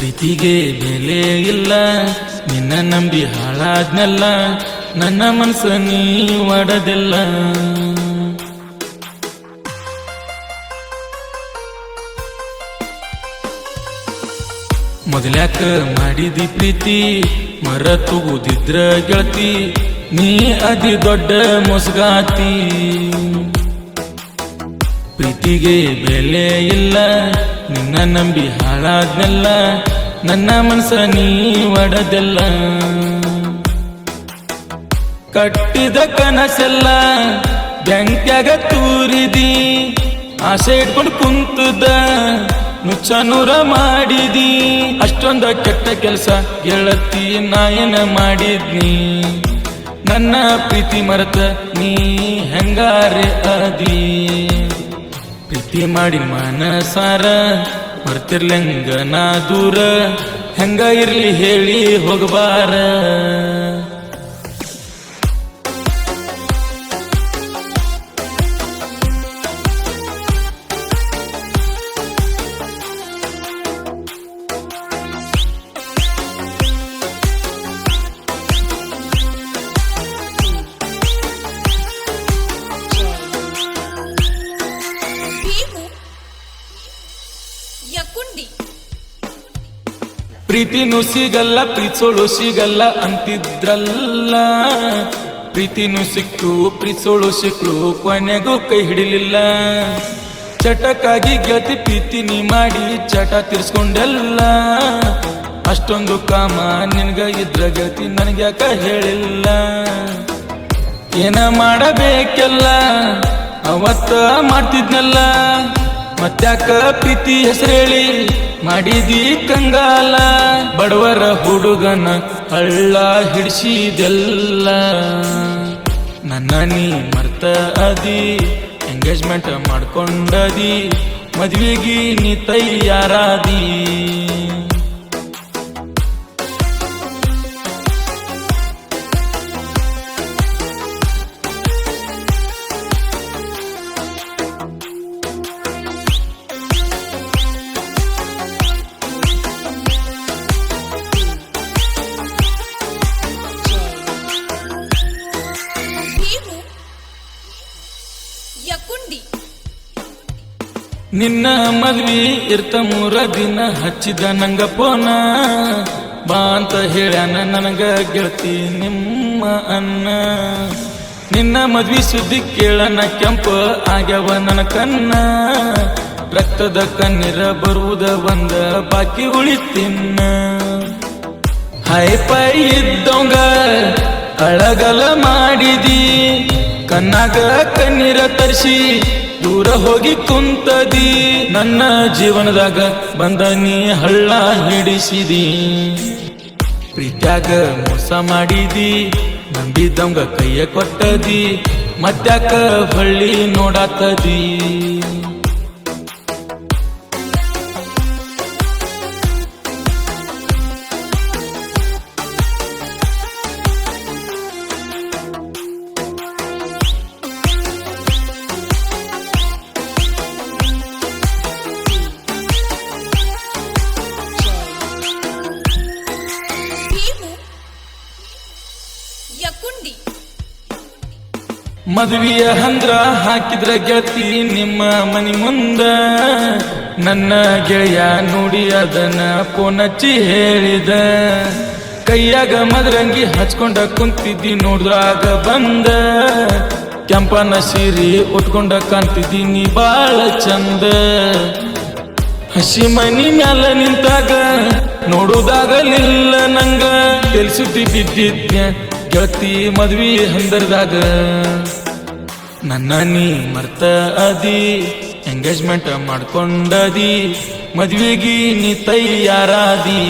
ಪ್ರೀತಿಗೆ ಬೆಲೆ ಇಲ್ಲ, ನಿನ್ನ ನಂಬಿ ಹಾಳಾದ್ನಲ್ಲ, ನನ್ನ ಮನಸ್ಸ ನೀ ಒಡದಿಲ್ಲ. ಮೊದಲ್ಯಾಕ ಮಾಡಿದಿ ಪ್ರೀತಿ, ಮರತುಗುದಿದ್ರ ಗೆಳತಿ, ನೀ ಅತಿ ದೊಡ್ಡ ಮೊಸಗಾತಿ. ಪ್ರೀತಿಗೆ ಬೆಲೆ ಇಲ್ಲ, ನಿನ್ನ ನಂಬಿ ಹಾಳಾದ್ನೆಲ್ಲ, ನನ್ನ ಮನಸ್ಸ ನೀ ಒಡದೆಲ್ಲ. ಕಟ್ಟಿದ ಕನಸೆಲ್ಲ ಬೆಂಕ್ಯಾಗ ತೂರಿದಿ, ಆಸೆ ಇಟ್ಕೊಂಡು ಕುಂತದ ನುಚ್ಚ ನೂರ ಮಾಡಿದಿ. ಅಷ್ಟೊಂದ ಕೆಟ್ಟ ಕೆಲಸ ಗೆಳತಿ ನಾಯನ ಮಾಡಿದ್ನಿ, ನನ್ನ ಪ್ರೀತಿ ಮರೆತ ನೀ ಹೆಂಗಾರೆ ಅದಿ. ಪ್ರೀತಿ ಮಾಡಿ ಮನಸಾರ ಮರ್ತಿರ್ಲಂಗ ನಾ ದೂರ, ಹೆಂಗ ಇರ್ಲಿ ಹೇಳಿ ಹೋಗಬಾರ. ಪ್ರೀತಿನೂ ಸಿಗಲ್ಲ ಪ್ರೀತಿಸೋಳು ಸಿಗಲ್ಲ ಅಂತಿದ್ರಲ್ಲ, ಪ್ರೀತಿನೂ ಸಿಕ್ಕು ಪ್ರೀತಿಸೋಳು ಸಿಕ್ಳು ಕೊನೆಗೂ ಕೈ ಹಿಡಿಲಿಲ್ಲ. ಚಟಕ್ಕಾಗಿ ಗೆಳತಿ ಪ್ರೀತಿ ನೀ ಮಾಡಿ ಚಟ ತೀರ್ಸ್ಕೊಂಡೆಲ್ಲ, ಅಷ್ಟೊಂದು ಕಾಮ ನಿನ್ಗ ಇದ್ರ ಗೆಳತಿ ನನಗ್ಯಾಕ ಹೇಳಿಲ್ಲ. ಏನ ಮಾಡಬೇಕೆಲ್ಲ ಅವತ್ತ ಮಾಡ್ತಿದ್ನಲ್ಲ, ಮತ್ತ್ಯಾಕ ಪ್ರೀತಿ ಹೆಸರೇಳಿ ಮಾಡಿದಿ ಕಂಗಾಲ. ಬಡವರ ಹುಡುಗನ ಹಳ್ಳ ಹಿಡಿಸಿದೆಲ್ಲ, ನನ್ನ ನೀ ಮರ್ತ ಅದಿ, ಎಂಗೇಜ್ಮೆಂಟ್ ಮಾಡ್ಕೊಂಡದಿ, ಮದ್ವಿಗಿ ನೀ ತಯಾರಾದಿ. ನಿನ್ನ ಮದ್ವಿ ಇರ್ತ 3 ದಿನ ಹಚ್ಚಿದ ನಂಗ ಪೋನ, ಬಾ ಅಂತ ಹೇಳ್ಯಾನ ನನಗ ಗೆಳತಿ ನಿಮ್ಮ ಅನ್ನ. ನಿನ್ನ ಮದ್ವಿ ಸುದ್ದಿ ಕೇಳನ ಕೆಂಪ ಆಗ್ಯಾವ ನನ್ನ ಕನ್ನ, ರಕ್ತದ ಕಣ್ಣೀರ ಬರುವುದ ಒಂದ ಬಾಕಿ ಉಳಿತಿನ್ನ. ಹೈಪೈ ಇದ್ದವಂಗ ಅಳಗಲ ಮಾಡಿದಿ, ಕಣ್ಣಾಗ ಕಣ್ಣೀರ ತರಿಸಿ ದೂರ ಹೋಗಿ ಕುಂತದಿ. ನನ್ನ ಜೀವನದಾಗ ಬಂದ ನೀ ಹಳ್ಳ ಹಿಡಿಸಿದಿ, ಪ್ರೀತ್ಯಾಗ ಮೋಸ ಮಾಡಿದಿ, ನಂಬಿದಂಗ ಕೈಯ ಕೊಟ್ಟದಿ, ಮತ್ತ್ಯಾಕ ಹೊಳ್ಳಿ ನೋಡಾತದಿ. ಮದುವೆಯ ಹಂದ್ರ ಹಾಕಿದ್ರ ಗೆಳತಿ ನಿಮ್ಮ ಮನಿ ಮುಂದ, ನನ್ನ ಗೆಳೆಯ ನೋಡಿ ಅದನ್ನ ಪೋನಚ್ಚಿ ಹೇಳಿದ. ಕೈಯಾಗ ಮದರಂಗಿ ಹಚ್ಕೊಂಡ ಕುಂತಿದ್ದಿ ನೋಡ್ರಾಗ ಬಂದ, ಕೆಂಪನ ಸೀರೆ ಉಟ್ಕೊಂಡ ಕಾಣ್ತಿದ್ದಿ ನೀ ಬಾಳ ಚಂದ. ಹಸಿ ಮನಿ ಮ್ಯಾಲ ನಿಂತಾಗ ನೋಡುದಾಗಲಿಲ್ಲ ನಂಗ, ತಿಳಿಸುತ್ತಿ ಬಿದ್ದಿದ್ಯ ಗೆಳತಿ ಮದ್ವಿ ಹಂದರದಾಗ. ನನ್ನ ನೀ ಮರ್ತ ಅದಿ, ಎಂಗೇಜ್ಮೆಂಟ್ ಮಾಡ್ಕೊಂಡದಿ, ಮದ್ವಿಗಿ ನೀ ತಯಾರಾದಿ.